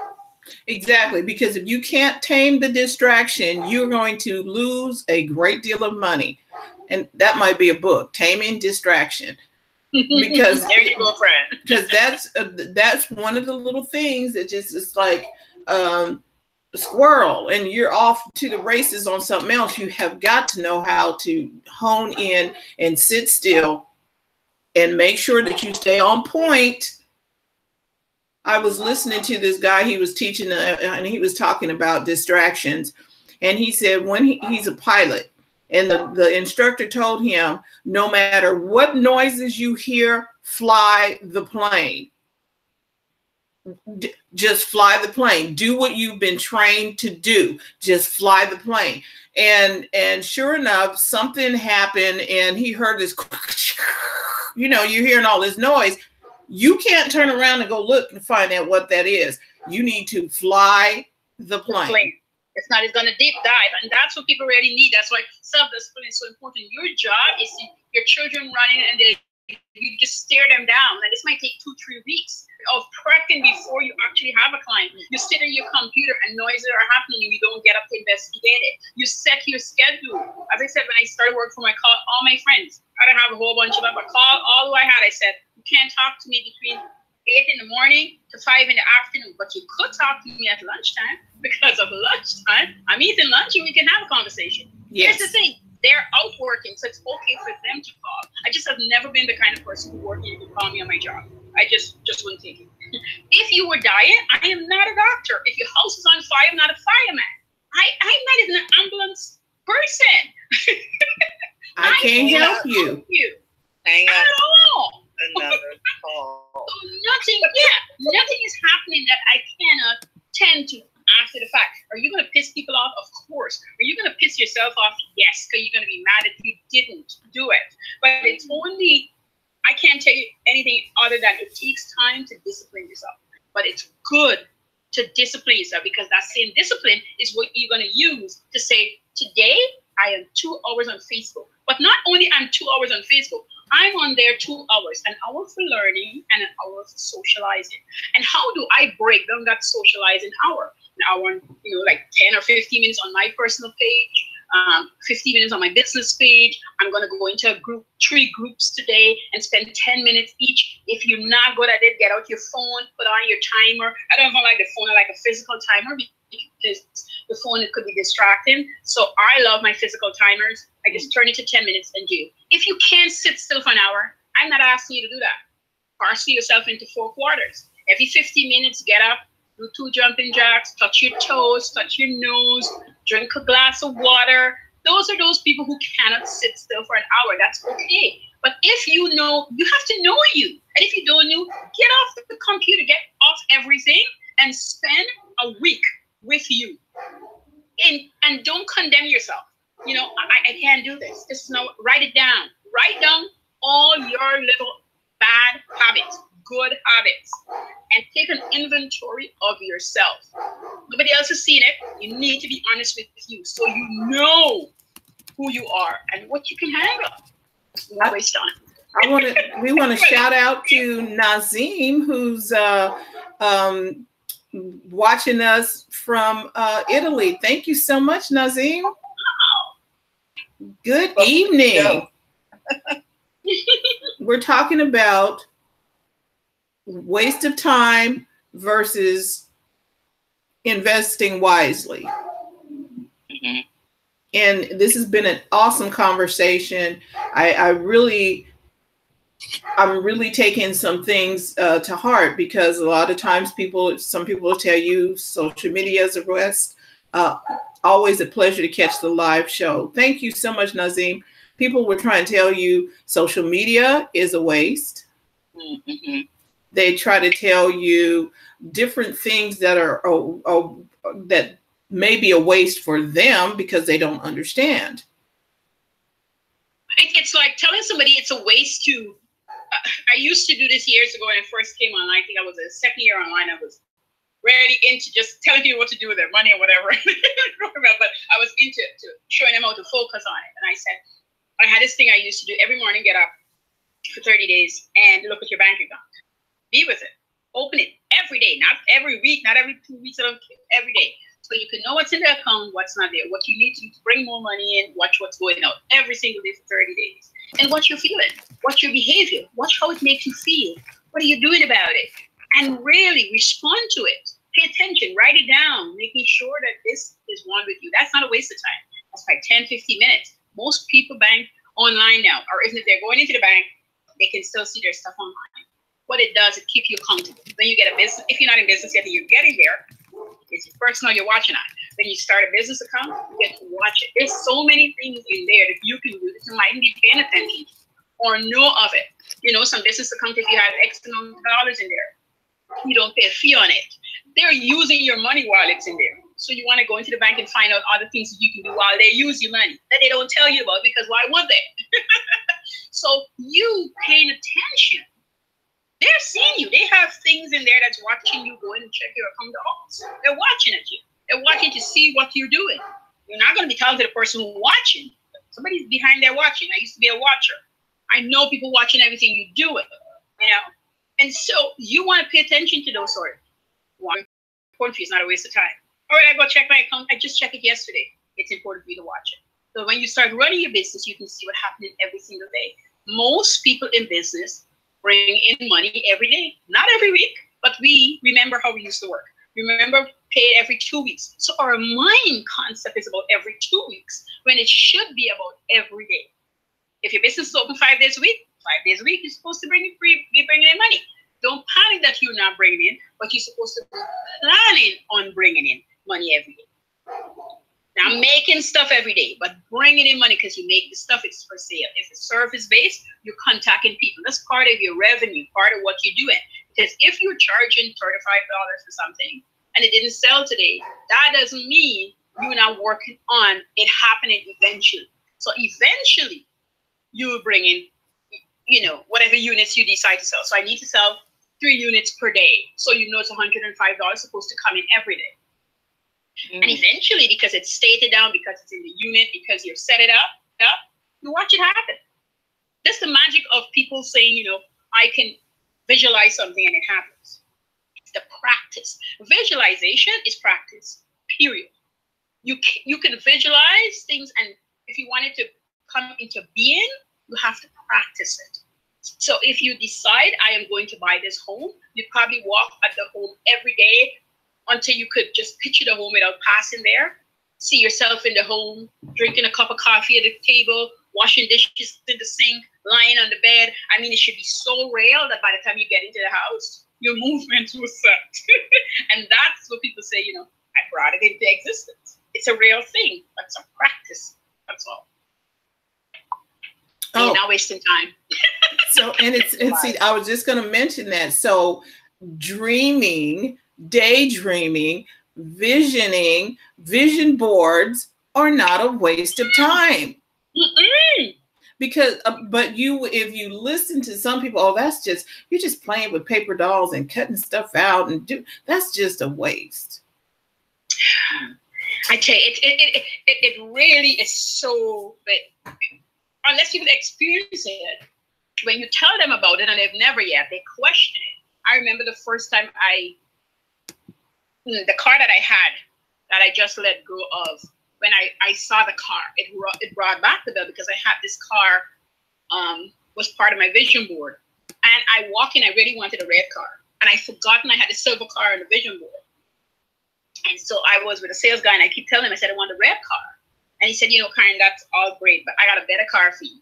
Exactly, because if you can't tame the distraction, you're going to lose a great deal of money. And that might be a book, Taming Distraction. Because there you go, friend. Because that's one of the little things that just is like squirrel, and you're off to the races on something else. You have got to know how to hone in and sit still and make sure that you stay on point. I was listening to this guy, he was teaching and he was talking about distractions, and he said when he's a pilot and the instructor told him, no matter what noises you hear, fly the plane. Just fly the plane. Do what you've been trained to do. Just fly the plane. And sure enough, something happened and he heard this, you're hearing all this noise. You can't turn around and go look and find out what that is. You need to fly the plane. It's not, it's going to deep dive. And that's what people really need. That's why self-discipline is so important. Your job is your children running and you just stare them down. And this might take 2-3 weeks of prepping before you actually have a client. You sit at your computer and noises are happening and you don't get up to investigate it. You set your schedule. As I said, when I started work for all my friends, I don't have a whole bunch of them, but all who I had, I said, you can't talk to me between 8 in the morning to 5 in the afternoon, but you could talk to me at lunchtime because of lunchtime. I'm eating lunch and we can have a conversation. Yes. Here's the thing. They're out working, so it's okay for them to call. I just have never been the kind of person who working to call me on my job. I just wouldn't take it. If you were dying, I am not a doctor. If your house is on fire, I'm not a fireman. I'm not even an ambulance person. I can't help you. Hang on. At all. Another call. So nothing is happening that I cannot tend to after the fact. Are you going to piss people off? Of course. Are you going to piss yourself off? Yes, because you're going to be mad if you didn't do it. But it's only, I can't tell you anything other than it takes time to discipline yourself. But it's good to discipline yourself because that same discipline is what you're going to use to say, today I am 2 hours on Facebook. But not only I'm 2 hours on Facebook, I'm on there 2 hours, an hour for learning and an hour for socializing. And how do I break down that socializing hour? An hour, like 10 or 15 minutes on my personal page, 15 minutes on my business page. I'm going to go into a group, 3 groups today and spend 10 minutes each. If you're not good at it, get out your phone, put on your timer. I don't even like the phone, I like a physical timer because the phone, it could be distracting. So I love my physical timers. I just turn it to 10 minutes and do. If you can't sit still for an hour, I'm not asking you to do that. Parcel yourself into 4 quarters. Every 50 minutes, get up, do 2 jumping jacks, touch your toes, touch your nose, drink a glass of water. Those are those people who cannot sit still for an hour. That's okay. But if you know, you have to know you. And if you don't know, get off the computer, get off everything and spend a week with you. And don't condemn yourself. I can't do this. Just write it down. Write down all your little bad habits, good habits, and take an inventory of yourself. Nobody else has seen it. You need to be honest with you so you know who you are and what you can handle. No waste time. We want to shout out to Nazim, who's watching us from Italy. Thank you so much, Nazim. Good evening. We're talking about waste of time versus investing wisely. Mm-hmm. And this has been an awesome conversation. I'm really taking some things to heart, because a lot of times some people will tell you social media is a waste. Always a pleasure to catch the live show. Thank you so much, Nazim. People were trying to tell you social media is a waste. Mm-hmm. They try to tell you different things that are that may be a waste for them because they don't understand. It's like telling somebody it's a waste to. I used to do this years ago when I first came online. I think I was a second year online. I was really into just telling people what to do with their money or whatever. But I was into showing them how to focus on it. And I said, I had this thing I used to do every morning: get up for 30 days and look at your bank account. Be with it. Open it every day, not every week, not every 2 weeks, every day. So you can know what's in the account, what's not there, what you need to do to bring more money in, watch what's going out every single day for 30 days. And watch your feeling, watch your behavior, watch how it makes you feel. What are you doing about it? And really respond to it. Pay attention, write it down, making sure that this is one with you. That's not a waste of time. That's like 10, 15 minutes. Most people bank online now, or even if they're going into the bank, they can still see their stuff online. What it does, it keeps you accountable. When you get a business, if you're not in business yet and you're getting there, it's personal you're watching on. When you start a business account, you get to watch it. There's so many things in there that you can do that you might be paying attention or know of it. You know, some business account, if you have X amount of dollars in there, you don't pay a fee on it. They're using your money while it's in there. So you want to go into the bank and find out other things that you can do while they use your money that they don't tell you about, because why would they? So you paying attention. They're seeing you. They have things in there that's watching you go in and check your account also. They're watching at you. They're watching to see what you're doing. You're not going to be talking to the person who's watching. Somebody's behind there watching. I used to be a watcher. I know people watching everything you do it, you know? And so you want to pay attention to those sort of one. Important for you. It's not a waste of time. All right, I go check my account. I just checked it yesterday. It's important for you to watch it. So when you start running your business, you can see what happens every single day. Most people in business bring in money every day, not every week, but we remember how we used to work. Remember, pay every 2 weeks. So our mind concept is about every 2 weeks when it should be about every day. If your business is open 5 days a week, 5 days a week, you're supposed to be bringing in money. Don't panic that you're not bringing in, but you're supposed to be planning on bringing in money every day. Now, making stuff every day, but bringing in money because you make the stuff, it's for sale. If it's service-based, you're contacting people. That's part of your revenue, part of what you're doing. Because if you're charging $35 for something and it didn't sell today, that doesn't mean you're not working on it happening eventually. So eventually, you will bring in, you know, whatever units you decide to sell. So I need to sell 3 units per day. So you know it's $105 supposed to come in every day. Mm. And eventually, because it's stated down, because it's in the unit, because you've set it up, you watch it happen. That's the magic of people saying, you know, I can visualize something and it happens. It's the practice. Visualization is practice, period. You can visualize things, and if you want it to come into being, you have to practice it. So if you decide, I am going to buy this home, you probably walk at the home every day until you could just picture the home without passing there. See yourself in the home, drinking a cup of coffee at the table, washing dishes in the sink, lying on the bed. I mean, it should be so real that by the time you get into the house, your movement was set. And that's what people say, you know, I brought it into existence. It's a real thing. That's a practice. That's all. Oh. You're not wasting time. So, and see, I was just going to mention that. So dreaming, daydreaming, visioning, vision boards are not a waste of time. Mm-mm. Because, but if you listen to some people, oh, you're just playing with paper dolls and cutting stuff out and that's just a waste. I tell you, it really is so, but unless you've experienced it, when you tell them about it and they've never yet, they question it. I remember the first time the car that I had, that I just let go of, when I saw the car, it brought back the bill because I had this car, was part of my vision board. And I walked in, I really wanted a red car. And I forgotten I had a silver car on the vision board. And so I was with a sales guy, and I keep telling him, I said, I want a red car. And he said, you know, Karen, that's all great, but I got a better car for you.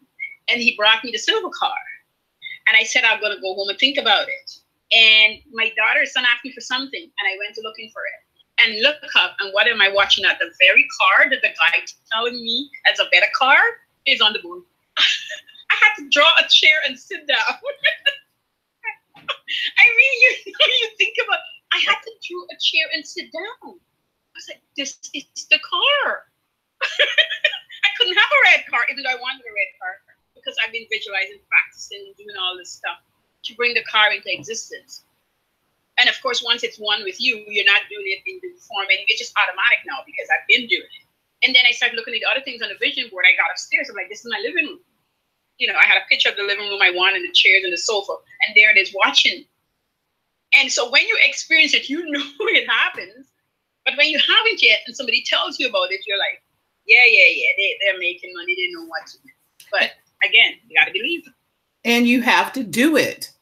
And he brought me the silver car. And I said, I'm going to go home and think about it. And my daughter's son asked me for something, and I went to looking for it. And look up, and what am I watching at? The very car that the guy telling me as a better car is on the board. I had to draw a chair and sit down. I mean, you think about, I had to draw a chair and sit down. I was like, this is the car. I couldn't have a red car, even though I wanted a red car, because I've been visualizing, practicing, doing all this stuff to bring the car into existence. And of course, once it's one with you, you're not doing it in the form, and it's just automatic now because I've been doing it. And then I started looking at the other things on the vision board. I got upstairs. I'm like, this is my living room. You know, I had a picture of the living room I wanted, and the chairs and the sofa, and there it is watching. And so when you experience it, you know it happens. But when you haven't yet, and somebody tells you about it, you're like, yeah, they're making money. They know what to do. But again, you got to believe. And you have to do it.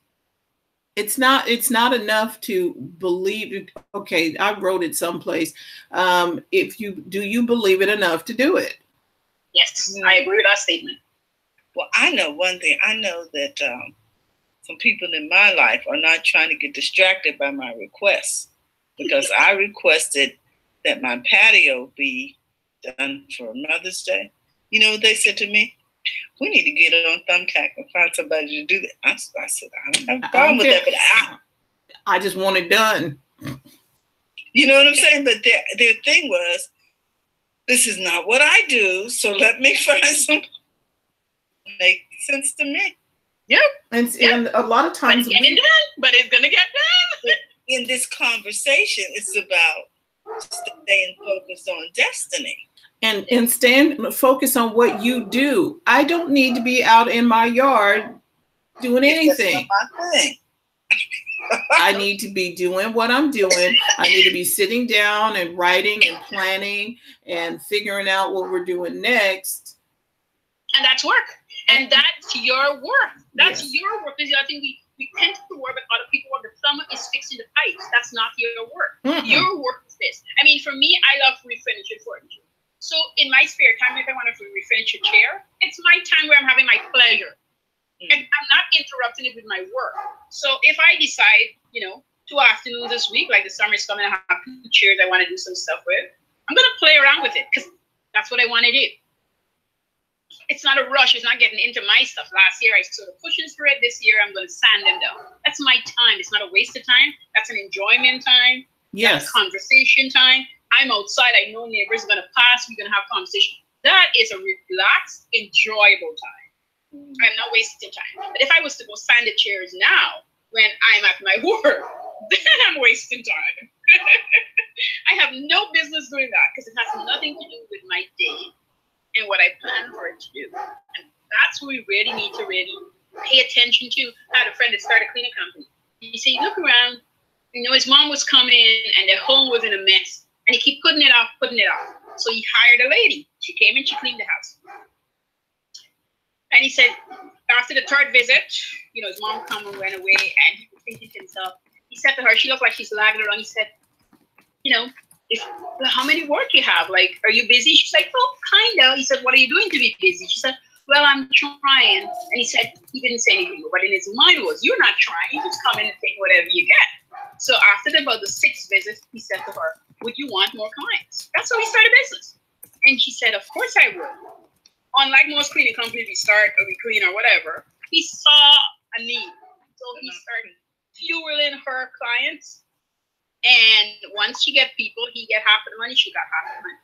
It's not enough to believe it. Okay, I wrote it someplace. Do you believe it enough to do it? Yes, I agree with that statement. Well, I know one thing. I know that some people in my life are not trying to get distracted by my requests, because I requested that my patio be done for Mother's Day. You know what they said to me? We need to get it on Thumbtack and find somebody to do that. I said, I don't have a problem with that, but I just want it done. You know what I'm saying? But their thing was, this is not what I do, so let me find something make sense to me. Yep. And a lot of times, but it's gonna get done. In this conversation, it's about staying focused on destiny. And focus on what you do. I don't need to be out in my yard doing anything. That's not my thing. I need to be doing what I'm doing. I need to be sitting down and writing and planning and figuring out what we're doing next. And that's work. And that's your work. That's your work. Because I think we tend to work with other people when the plumber is fixing the pipes. That's not your work. Your work is this. I mean, for me, I love refurnishing furniture. So in my spare time, if I want to refurnish a chair, it's my time where I'm having my pleasure. And I'm not interrupting it with my work. So if I decide, 2 afternoons this week, like the summer is coming, I have 2 chairs I want to do some stuff with, I'm going to play around with it because that's what I want to do. It's not a rush. It's not getting into my stuff. Last year, I sort of cushions for it. This year, I'm going to sand them down. That's my time. It's not a waste of time. That's an enjoyment time. Yes. That's conversation time. I'm outside. I know neighbors are going to pass. We're going to have conversation. That is a relaxed, enjoyable time. I'm not wasting time. But if I was to go sand the chairs now, when I'm at my work, then I'm wasting time. I have no business doing that because it has nothing to do with my day and what I plan for it to do. And that's what we really need to really pay attention to. I had a friend that started a cleaning company. He said, look around, his mom was coming in and their home was in a mess. And he kept putting it off. So he hired a lady. She came and she cleaned the house. And he said, after the 3rd visit, his mom come and went away, and he was thinking to himself, he said to her, she looked like she's lagging around. He said, how many work you have? Like, are you busy? She's like, oh, kind of. He said, what are you doing to be busy? She said, well, I'm trying. And he said, he didn't say anything, but in his mind was, you're not trying. You just come in and take whatever you get. So after about the 6th visit, he said to her, would you want more clients? That's how he started business. And she said, of course I would. Unlike most cleaning companies, we start or we clean or whatever, he saw a need. So he started fueling her clients. And once she get people, he get half of the money, she got half of the money.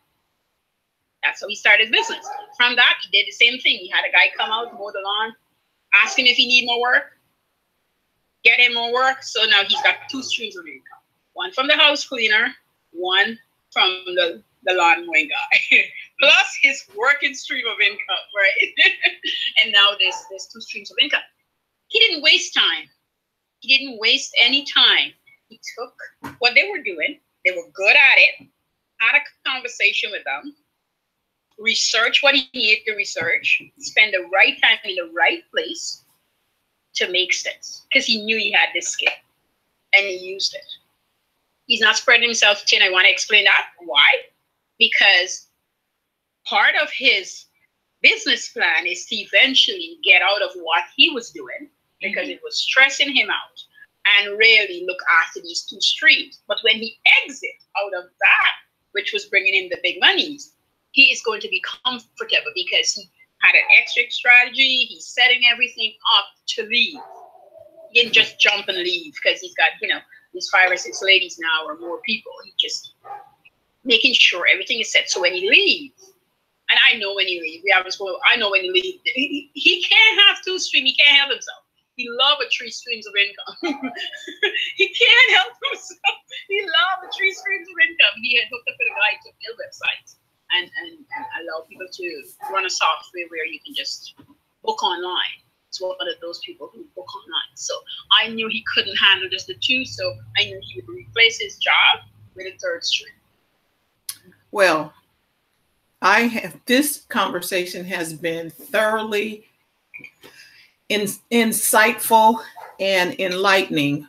That's how he started his business. From that, he did the same thing. He had a guy come out, mow the lawn, ask him if he need more work, get him more work. So now he's got 2 streams of income. One from the house cleaner, one from the lawn mowing guy. Plus his working stream of income, right? And now there's 2 streams of income. He didn't waste time. He didn't waste any time. He took what they were doing. They were good at it. Had a conversation with them. Research what he needed to research. Spend the right time in the right place to make sense. Because he knew he had this skill. And he used it. He's not spreading himself thin. I want to explain that. Why? Because part of his business plan is to eventually get out of what he was doing because it was stressing him out and really look after these two streams. But when he exits out of that, which was bringing in the big monies, he is going to be comfortable because he had an exit strategy. He's setting everything up to leave. He didn't just jump and leave because he's got, these 5 or 6 ladies now or more people. He just making sure everything is set. So when he leaves, and I know when he leaves, I know when he leaves, he can't have 2 streams. He can't help himself. He loves 3 streams of income. He can't help himself. He loves 3 streams of income. He had hooked up with a guy to build websites and allow people to run a software where you can just book online. It's one of those people who book online. So I knew he couldn't handle just the 2. So I knew he would replace his job with a 3rd stream. Well, this conversation has been thoroughly insightful and enlightening.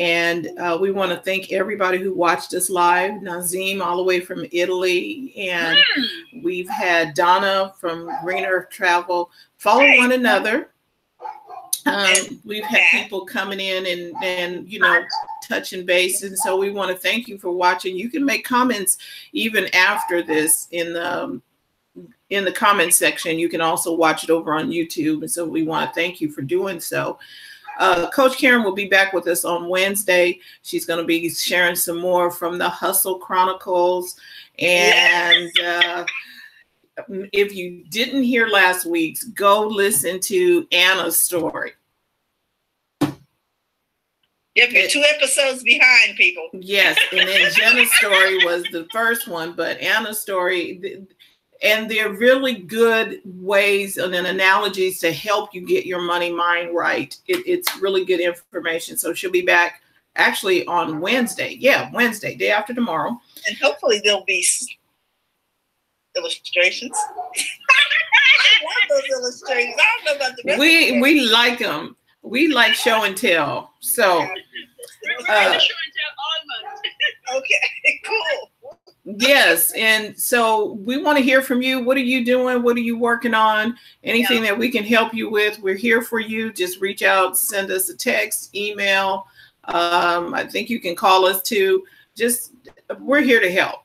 And we want to thank everybody who watched us live. Nazim all the way from Italy. And we've had Donna from Green Earth Travel. Follow one another. We've had people coming in and touching base. And so we want to thank you for watching. You can make comments even after this in the comment section. You can also watch it over on YouTube. And so we want to thank you for doing so. Coach Karen will be back with us on Wednesday. She's going to be sharing some more from the Hustle Chronicles. And if you didn't hear last week's, go listen to Anna's story. Yep, you're 2 episodes behind, people. Yes, and then Jenna's story was the first one, but Anna's story, and they're really good ways and analogies to help you get your money mind right. It's really good information. So she'll be back actually on Wednesday. Yeah, Wednesday, day after tomorrow. And hopefully there'll be illustrations. I love those illustrations. I don't know about the rest we like them. We like show and tell. So we're show and tell all month. Okay, cool. Yes, and so we want to hear from you. What are you doing? What are you working on? Anything that we can help you with, we're here for you. Just reach out, send us a text, email. I think you can call us too. We're here to help.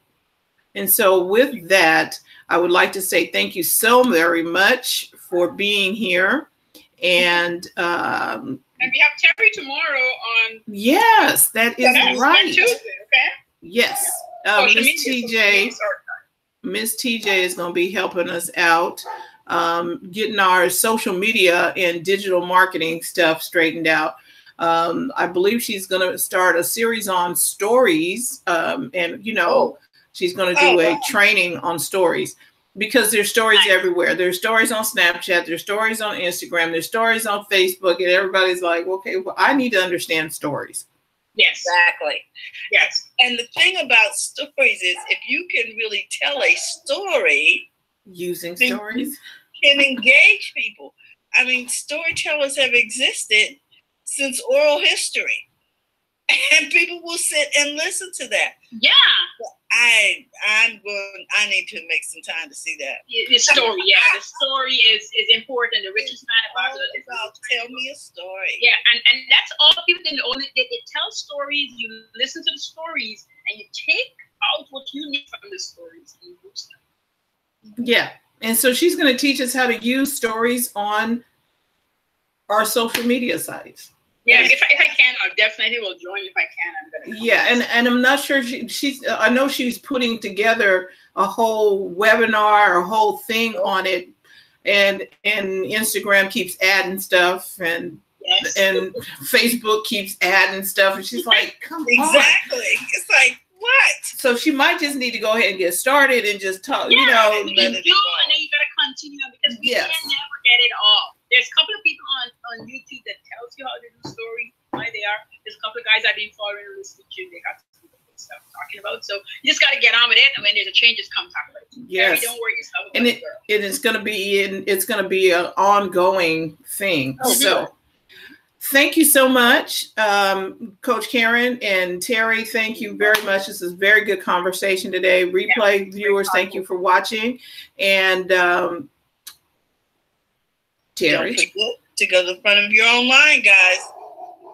And so with that, I would like to say thank you so very much for being here. And we have Terry tomorrow on. Yes, that is right. Tuesday, okay? Yes. Miss TJ is going to be helping us out, getting our social media and digital marketing stuff straightened out. I believe she's going to start a series on stories, she's going to do a training on stories, because there's stories everywhere. There's stories on Snapchat, there's stories on Instagram, there's stories on Facebook, and everybody's like, okay, well, I need to understand stories. Yes, exactly. Yes. And the thing about stories is, if you can really tell a story using stories, can engage people. I mean, storytellers have existed since oral history, and people will sit and listen to that. Yeah. I need to make some time to see that. The story, the story is important. The richest man about tell me a story. Yeah, and that's all people didn't only they tell stories. You listen to the stories and you take out what you need from the stories and use them. Yeah, and so she's going to teach us how to use stories on our social media sites. Yeah, if I can, I definitely will join. If I can, I'm gonna. Yeah, and I'm not sure she's. I know she's putting together a whole webinar, a whole thing on it, and Instagram keeps adding stuff, and Facebook keeps adding stuff, and she's like, "Come on!" Exactly. It's like, what? So she might just need to go ahead and get started and just talk. Yeah, and then you gotta continue because we can never get it all. There's a couple of people on YouTube that tells you how to do stories, why they are. There's a couple of guys I've been following and listening to. They got some good stuff talking about. So you just got to get on with it, and when there's a change, just come talk about it. Yes. Don't worry yourself about and it's going to be an ongoing thing. So Thank you so much, Coach Karen and Terry. Thank you very much. This is a very good conversation today. Replay viewers, thank you for watching. And Terry, don't forget to go to the front of your own line, guys.